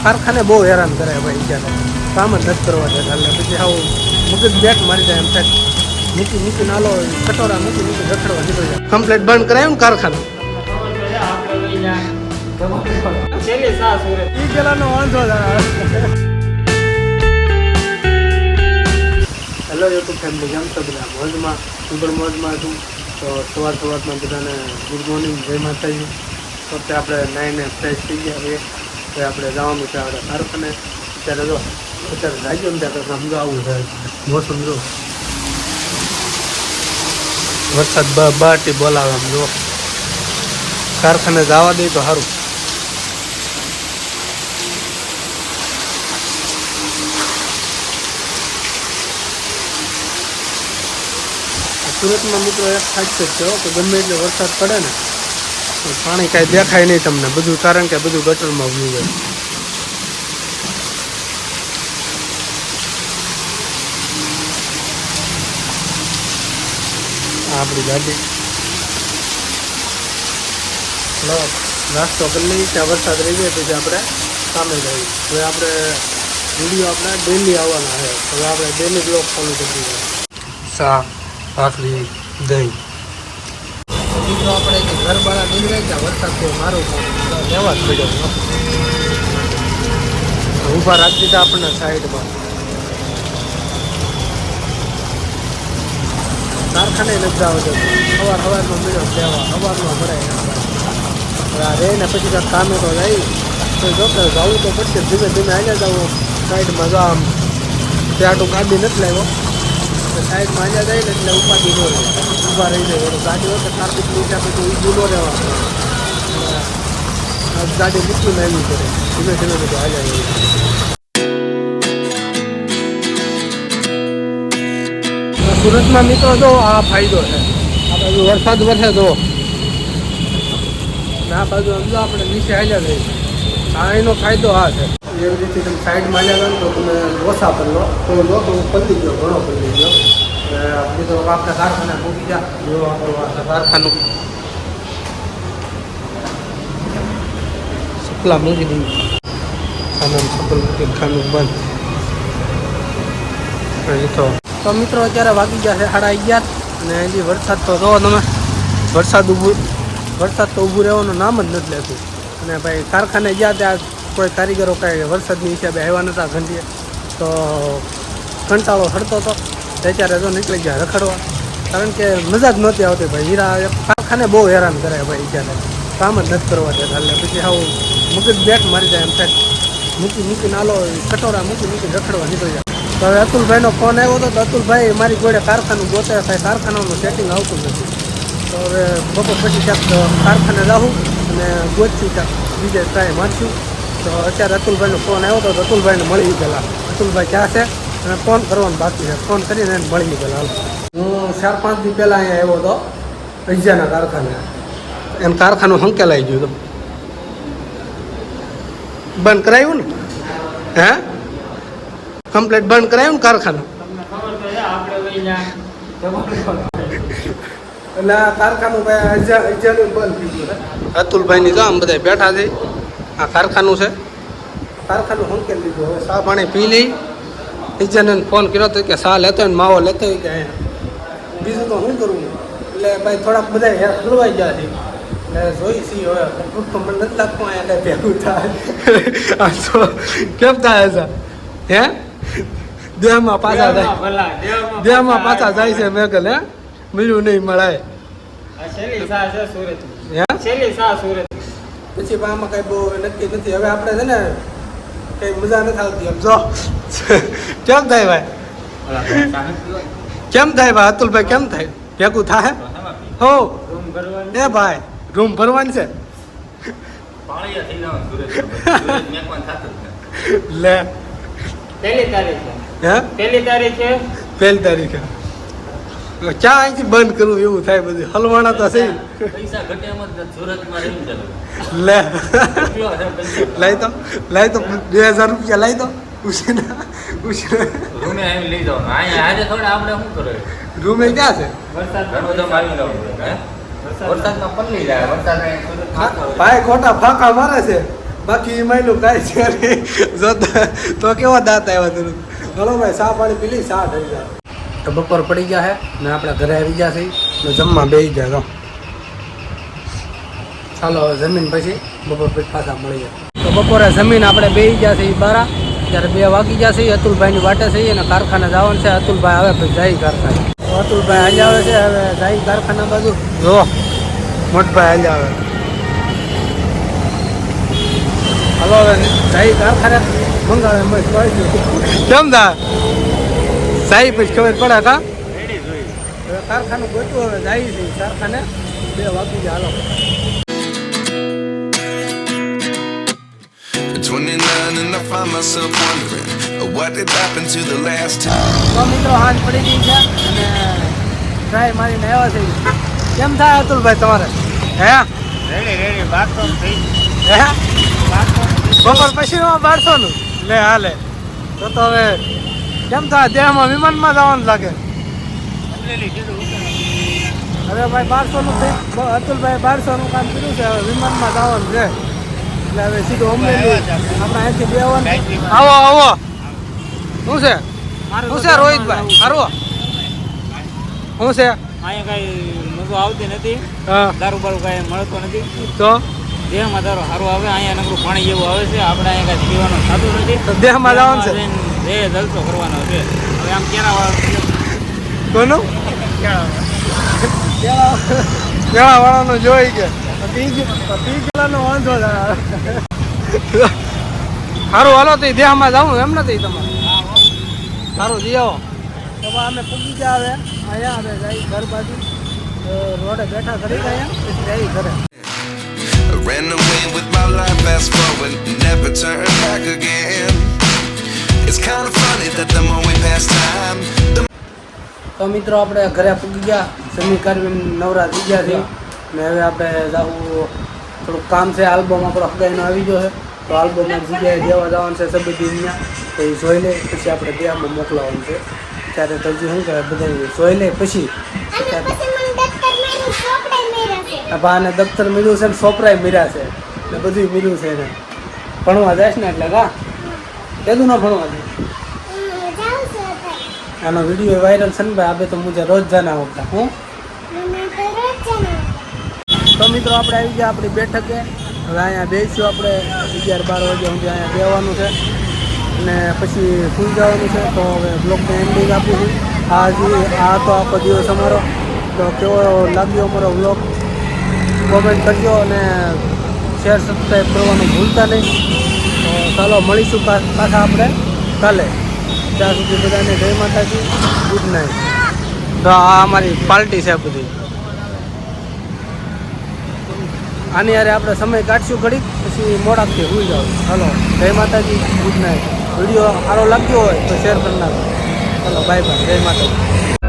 કારખાને બહુ હેરાન કરે ભાઈ ત્યારે કામ જ નથી કરવા દેતા એટલે પછી આવું મગજ બેટ મારી જાય એમ થાય મૂકી નાલો કટોરા મૂકી રખડવા નીકળી જાય કમ્પ્લેટ બંધ કરાયું ને કારખાનું હેલો યુટ્યુબ ફેમિલી કેમ છો બધા મોજમાં સુપર મોજમાં છું તો સવારમાં બધાને ગુડ મોર્નિંગ જય માતાજી તો આપણે નાઈને ફ્રેશ થઈ ગયા છીએ તો આપણે જવાનું છે આપણે કારખાને અત્યારે જો અત્યારે લાગ્યો ને ત્યારે સમજો આવું છે મોસમ જો વરસાદ બાટી બોલાવે આમ જો કારખાને જવા દે તો સારું સુરતમાં મિત્રો એક ખાસિયત છે કે ગમે એટલે વરસાદ પડે ને તો પાણી કાંઈ દેખાય નહીં તમને બધું કારણ કે બધું ગટરમાં વયું જાય આપણી ગાડી નાસ્તો કરી લઈએ ત્યાં વરસાદ રહી જાય પછી આપણે સામે જઈએ હવે આપણે વિડીયો આપણે ડેલી આવવાના છે હવે આપણે ડેલી બ્લોગ ફોલો કરી દઈએ શાક ભાખરી દહીં મિત્રો આપણે ઘર બાળા નીકળે ત્યાં વરસાદ તો મારું લેવા જ પડ્યો ઊભા રાખી દીધા આપણને સાઈડમાં કારખાને નથી આવતો સવારમાં મળ્યો લેવા સવારમાં ભરાય રહીને પછી કાંઈક કામે તો જાય તો જો કે જવું તો પડશે ધીમે ધીમે હાલ્યા જવું સાઈડમાં જો આમ ત્યાં ગાડી નથી લાવ્યો સાઈડમાં હાલ્યા જાય ને એટલે ઉપાધિ ન રહે ઊભા રહી જાય ગાડી હોય તો ટ્રાફિક નીચે પછી ઊભું ન રહેવા ગાડી મૂકીને આવી પડે ધીમે ધીમે બધું હાલ્યા જાય સુરતમાં મિત્રો જો આ ફાયદો છે આ બાજુ વરસાદ વરસે તો આ બાજુ સમજો આપણે નીચે હાલ્યા જઈએ આ એનો ફાયદો આ છે એવી રીતે તમે સાઈડમાં હાલ્યા ગયો તો તમે ઓછા કરી લો તો જો તો પલળી ગયો ઘણો પલળી ગયો બીજો આપણે કારખાને મૂકી જા જો આપણું કારખાનું સપલા મૂકી દઈએ ખાનાનું સપલ મૂકી ખાનું બંધ તો મિત્રો અત્યારે વાગી ગયા છે 11:30 અને હજી વરસાદ તો જોવો તમે વરસાદ તો ઊભું રહેવાનું નામ જ નથી લેતું અને ભાઈ કારખાને ગયા ત્યાં કોઈ કારીગરો કાંઈ વરસાદની હિસાબે આવ્યા નહોતા ઘંટીએ તો કંટાળો હડતો હતો અત્યારે તો નીકળી ગયા રખડવા કારણ કે મજા જ નહોતી આવતી ભાઈ હીરા કારખાને બહુ હેરાન કરે ભાઈ અત્યારે કામ જ નથી કરવા દેતા એટલે પછી આવું મગજ બેટ મારી જાય એમ થાય મૂકી નાલો કટોરા મૂકી રખડવા નીકળી જાય તો હવે અતુલભાઈનો ફોન આવ્યો હતો તો અતુલભાઈ મારી જોડે કારખાનું ગોતે કાંઈ કારખાનાનું સેટિંગ આવતું નથી તો હવે બપોર પછી ક્યાંક કારખાને જાઉં અને ગોતથી ક્યાંક બીજે ટ્રાય મારશું તો અત્યારે અતુલભાઈનો ફોન આવ્યો હતો તો અતુલભાઈને મળી ગયેલા અતુલભાઈ ક્યાં છે અને ફોન કરવાનો બાકી છે ફોન કરીને એને મળી ગયેલા હું 4-5 દી પહેલાં અહીંયા આવ્યો હતો અજ્જાના કારખાને એમ કારખાનું હંકેલાઈ ગયું હતું બંધ કરાવ્યું ને હે કમ્પ્લેટ બંધ કરાયું ને કારખાનું એટલે આ કારખાનું ભાઈ અજાનું બંધ થઈ ગયું અતુલભાઈની જો આમ બધા બેઠા છે આ કારખાનું છે કારખાનું હંકેલી લીધું હવે ચા પાણી પી લઈ ઇજાને ફોન કર્યો હતો કે ચા લેતો ને માવો લેતો હોય કે અહીંયા બીજું તો શું કરવું એટલે ભાઈ થોડાક બધા હલવાઈ ગયા છે એટલે જોઈ સી હવે તો મને નથી લાગતું અહીંયા કાંઈ ભેગું થાય કેમ થાય છે હે દેહમાં પાછા જાય છે મેં કહે મળ્યું નહીં મળાય પછી આમાં કઈ બહુ નક્કી નથી હવે આપણે છે ને કઈ મજા નથી આવતી એમ જો કેમ થાય ભાઈ અતુલભાઈ કેમ થાય ભેગું થાય હો એ ભાઈ રૂમ ભરવાની છે લે પહેલી તારીખે ક્યાં અહીંથી બંધ કરવું એવું થાય બધું હલવાણા તો છે લે લાઈ તો 2000 રૂપિયા લાઈ તો રૂમે ક્યાં છે ભાઈ ખોટા ફાંકા મારે છે બાકી એમાં કાંઈ છે નહીં. જોતા તો કેવા દાંત આવ્યા તને. હલો ભાઈ ચા પાણી પી લી, ચા થઈ જાય. તો બપોર પડી ગયા છે ને આપણે ઘરે આવી ગયા છે ને જમવા બેસી ગયા. તો ચાલો હવે જમીન પછી બપોર પછી પાછા મળી જાય. તો બપોરે જમીન આપણે બેસી ગયા છે એ બારા. ત્યારે 2 વાગી ગયા છે. અતુલભાઈની વાટે છે અને કારખાને જવાનું છે. અતુલભાઈ આવે પછી જાય કારખાને. અતુલભાઈ આજે આવે છે, હવે જાય કારખાના બાજુ. જો મોટભાઈ આજે આવે. હલો હવે જાય કારખાને મંગાવે મસ્ત કેમ થા સાહી પછી ખબર પડે કા હવે કારખાનું ગોતું. હવે જાય છે કારખાને. 2 વાગી ગયા. હાલો 29 and I find myself wondering what did happen to the last time. તો મિત્રો હાથ પડી ગઈ છે અને ટ્રાય મારીને આવ્યા છે. કેમ થાય અતુલભાઈ તમારે? હે રેડી બાતો થઈ હે બપોર પછી 1200 નું લે હાલે. તો હવે કેમ થાય દેહમાં વિમાનમાં જવાનું લાગે. હવે ભાઈ 1200 નું થઈ. અતુલભાઈ 1200 નું કામ કર્યું છે. હવે વિમાનમાં જવાનું છે એટલે હવે સીધું અમરેલી આપણે અહીંથી બેવાનું. આવો આવો. શું છે રોહિતભાઈ? સારું શું છે? અહીંયા કઈ મગો આવતી નથી. હા દારૂ બારૂ કઈ મળતો નથી. તો દેહમાં દારૂ સારું આવે. અહીંયા નકરું પાણી જેવું આવે છે. આપણે અહીંયા કઈ પીવાનું થતું નથી. તો દેહમાં જવાનું છે. જલસો કરવાનો છે. હવે આમ કેળા વાળા કોનું કેળા વાળાનું જોઈ કે પીગલાનો વાંધો સારું હાલો તો દેહમાં જાઉં એમ નથી તમારે. સારું જી આવો. તો અમે પૂગી ગયા. હવે અહીંયા અમે જઈ ઘર બાજુ રોડે બેઠા કરી ગયા પછી જઈ ઘરે. I ran away with my life, fast forward, never turn back again. It's kind of funny that the more we pass time, the તો મિત્રો આપણે ઘરે પૂગી ગયા. સમી કરવી નવરા થઈ ગયા છે ને હવે આપણે જવું થોડુંક કામ છે. આલ્બમ આપણો હગાઈનો આવી ગયો છે તો આલ્બમ એક જગ્યાએ દેવા જવાનું છે સબીદી અહીંયા. તો એ જોઈ લે પછી આપણે દેવામાં મોકલાવાનું છે. ત્યારે તો હજી શું કહેવાય બધા જોઈ લે પછી ભાને દફતર મળ્યું છે ને સોપરાય મળ્યા છે ને બધું મળ્યું છે એને. ભણવા જાય ને એટલે કા કીધું ના ભણવા જાય. આનો વિડીયો વાયરલ છે ને ભાઈ. આપણે તો મુજે રોજ જાના હોતા. હું તો મિત્રો આપણે આવી ગયા આપણી બેઠકે. હવે અહીંયા બેસીશું આપણે 11-12 વાગ્યા સુધી અહીંયા બેસવાનું છે અને પછી સુઈ જવાનું છે. તો હવે બ્લોગને એન્ડિંગ આપીશું. આ તો આખો દિવસ અમારો. તો કેવો લાગ્યો અમારો બ્લોગ કોમેન્ટ કરજો અને શેર સબસ્ક્રાઈબ કરવાનું ભૂલતા નહીં. તો ચાલો મળીશું પાછા આપણે કાલે. ત્યાં સુધી બધાને જય માતાજી, ગુડ નાઇટ. તો આ અમારી પાર્ટી છે બધી. આની યારે આપણે સમય કાઢશું ઘડીક પછી મોડાકથી હોઈ જાવ. ચાલો જય માતાજી, ગુડ નાઇટ. વિડીયો સારો લાગ્યો હોય તો શેર કરી નાખો. ચાલો બાય બાય, જય માતાજી.